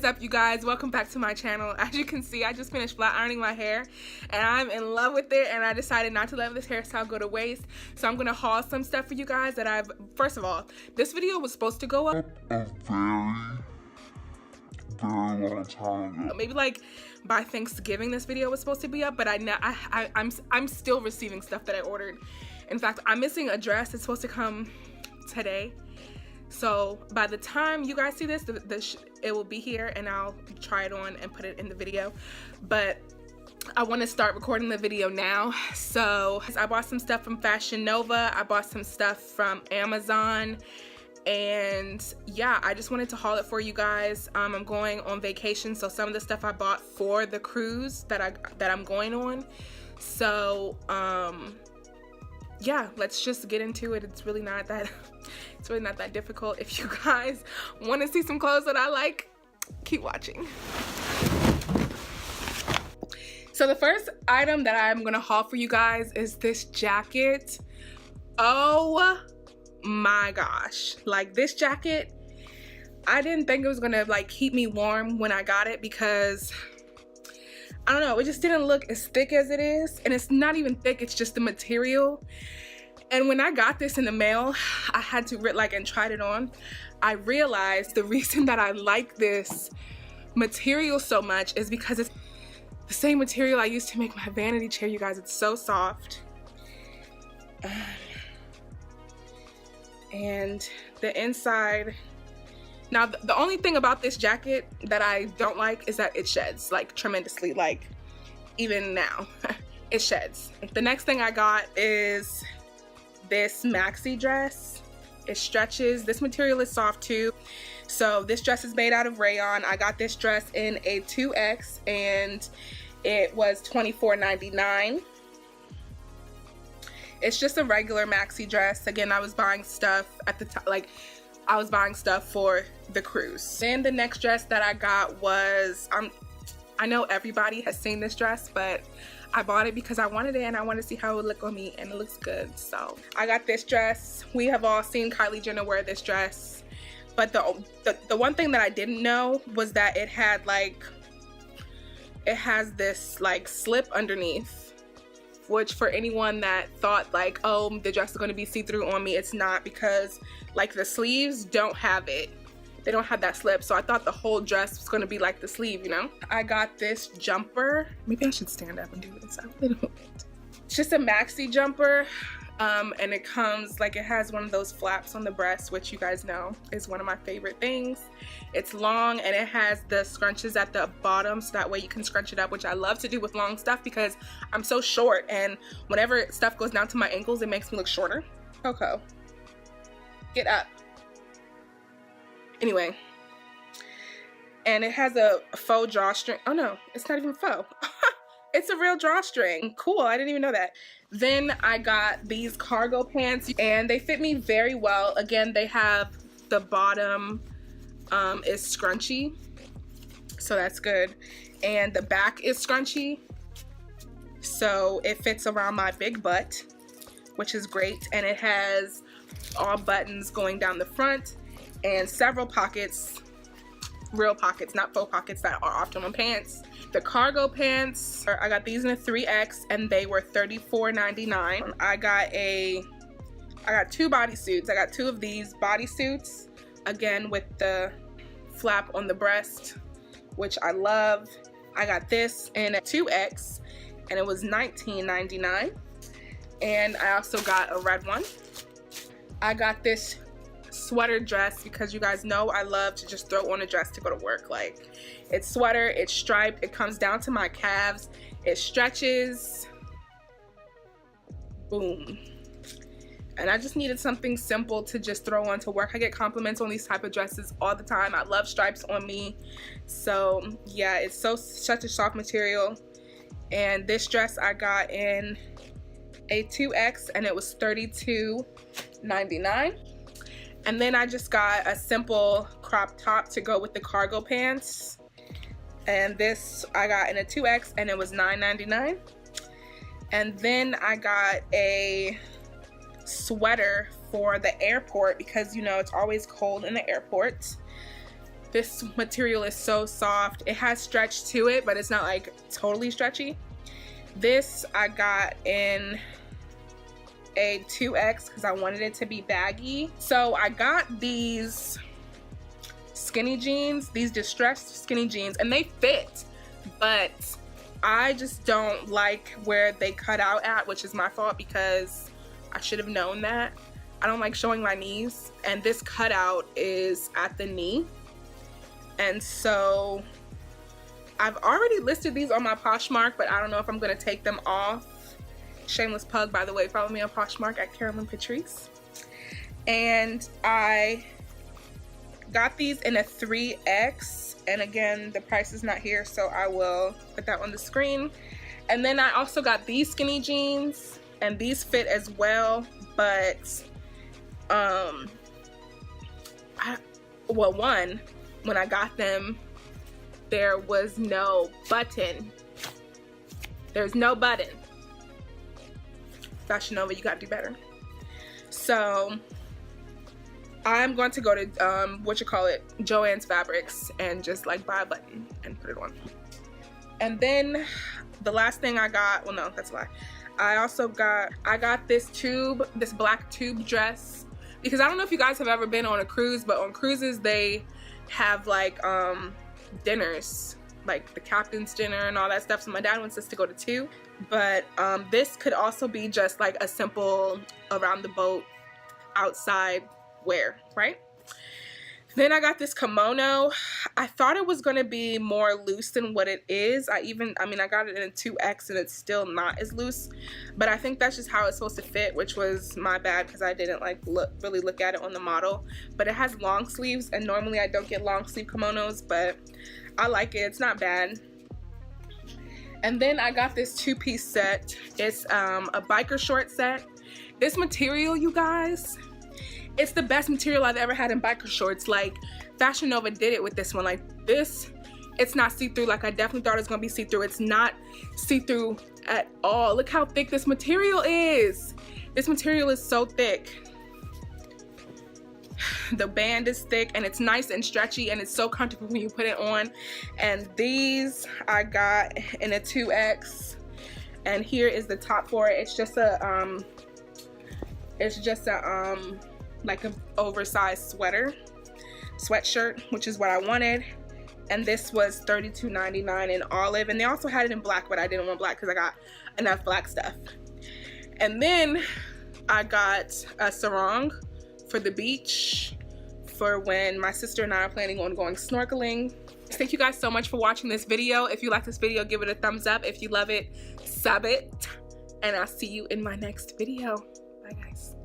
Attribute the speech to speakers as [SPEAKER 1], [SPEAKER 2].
[SPEAKER 1] is up, you guys? Welcome back to my channel. As you can see, I just finished flat ironing my hair and I'm in love with it, and I decided not to let this hairstyle go to waste. So I'm gonna haul some stuff for you guys that first of all, this video was supposed to go up a very long time ago. Maybe like by Thanksgiving this video was supposed to be up, but I'm still receiving stuff that I ordered. In fact, I'm missing a dress. It's supposed to come today. So by the time you guys see this, it will be here and I'll try it on and put it in the video. But I want to start recording the video now. So I bought some stuff from Fashion Nova. I bought some stuff from Amazon. And yeah, I just wanted to haul it for you guys. I'm going on vacation, so some of the stuff I bought for the cruise that I'm going on. So yeah, let's just get into it. It's really not that difficult. If you guys want to see some clothes that I like, keep watching. So the first item that I'm gonna haul for you guys is this jacket. Oh my gosh, like this jacket, I didn't think it was gonna like keep me warm when I got it, because I don't know, it just didn't look as thick as it is. And it's not even thick, it's just the material. And when I got this in the mail, I had to and tried it on. I realized the reason that I like this material so much is because it's the same material I used to make my vanity chair, you guys. It's so soft. And the inside, now the only thing about this jacket that I don't like is that it sheds like tremendously, like even now it sheds. The next thing I got is this maxi dress. It stretches. This material is soft too. So this dress is made out of rayon. I got this dress in a 2X and it was $24.99. It's just a regular maxi dress. Again, I was buying stuff at the time, like I was buying stuff for the cruise. Then the next dress that I got was, I know everybody has seen this dress, but I bought it because I wanted it and I wanted to see how it would look on me, and it looks good. So I got this dress. We have all seen Kylie Jenner wear this dress, but the one thing that I didn't know was that it has this like slip underneath, which for anyone that thought like, oh, the dress is going to be see-through on me, it's not, because like the sleeves don't have it. They don't have that slip. So I thought the whole dress was going to be like the sleeve, you know? I got this jumper. Maybe I should stand up and do this. I really don't. It's just a maxi jumper. And it comes like, it has one of those flaps on the breast, which you guys know is one of my favorite things. It's long and it has the scrunches at the bottom, so that way you can scrunch it up, which I love to do with long stuff because I'm so short, and whenever stuff goes down to my ankles, it makes me look shorter. Coco, get up. Anyway, and it has a faux drawstring. Oh no, it's not even faux. It's a real drawstring. Cool, I didn't even know that. Then I got these cargo pants and they fit me very well. Again, they have the bottom is scrunchy, so that's good. And the back is scrunchy, so it fits around my big butt, which is great. And it has all buttons going down the front and several pockets, real pockets, not faux pockets that are often on pants. The cargo pants, I got these in a 3X and they were $34.99. I got two bodysuits. I got two of these bodysuits, again with the flap on the breast, which I love. I got this in a 2X and it was $19.99. And I also got a red one. I got this sweater dress because you guys know I love to just throw on a dress to go to work. Like, it's sweater, it's striped, it comes down to my calves, it stretches, boom. And I just needed something simple to just throw on to work. I get compliments on these type of dresses all the time. I love stripes on me. So yeah, it's such a soft material. And this dress I got in a 2X and it was $32.99. And then I just got a simple crop top to go with the cargo pants. And this I got in a 2X and it was $9.99. And then I got a sweater for the airport because, you know, it's always cold in the airport. This material is so soft. It has stretch to it, but it's not like totally stretchy. This I got in a 2X because I wanted it to be baggy. So I got these skinny jeans, these distressed skinny jeans, and they fit, but I just don't like where they cut out at, which is my fault because I should have known that. I don't like showing my knees, and this cutout is at the knee. And so I've already listed these on my Poshmark, but I don't know if I'm gonna take them off. Shameless plug, by the way, follow me on Poshmark at Carolyn Patrice. And I got these in a 3X, and again, the price is not here, so I will put that on the screen. And then I also got these skinny jeans, and these fit as well, but when I got them, there was no button. There's no button. Fashion Nova, you gotta do better. So I'm going to go to Joann's Fabrics and just like buy a button and put it on. And then the last thing I got, well no, that's a lie. I got this black tube dress, because I don't know if you guys have ever been on a cruise, but on cruises they have like dinners, like the captain's dinner and all that stuff. So my dad wants us to go to 2, but this could also be just like a simple around the boat outside wear, right? Then I got this kimono. I thought it was gonna be more loose than what it is. I got it in a 2X and it's still not as loose, but I think that's just how it's supposed to fit, which was my bad because I didn't like really look at it on the model. But it has long sleeves, and normally I don't get long sleeve kimonos, but I like it. It's not bad. And then I got this 2-piece set. It's a biker short set. This material, you guys, it's the best material I've ever had in biker shorts. Like, Fashion Nova did it with this one. Like this, it's not see-through. Like I definitely thought it was gonna be see-through. It's not see-through at all. Look how thick this material is. This material is so thick. The band is thick and it's nice and stretchy and it's so comfortable when you put it on. And these I got in a 2X, and here is the top for it. It's just a like an oversized sweatshirt, which is what I wanted. And this was $32.99 in olive, and they also had it in black, but I didn't want black because I got enough black stuff. And then I got a sarong for the beach for when my sister and I are planning on going snorkeling. Thank you guys so much for watching this video. If you like this video, give it a thumbs up. If you love it, sub it, and I'll see you in my next video. Bye guys.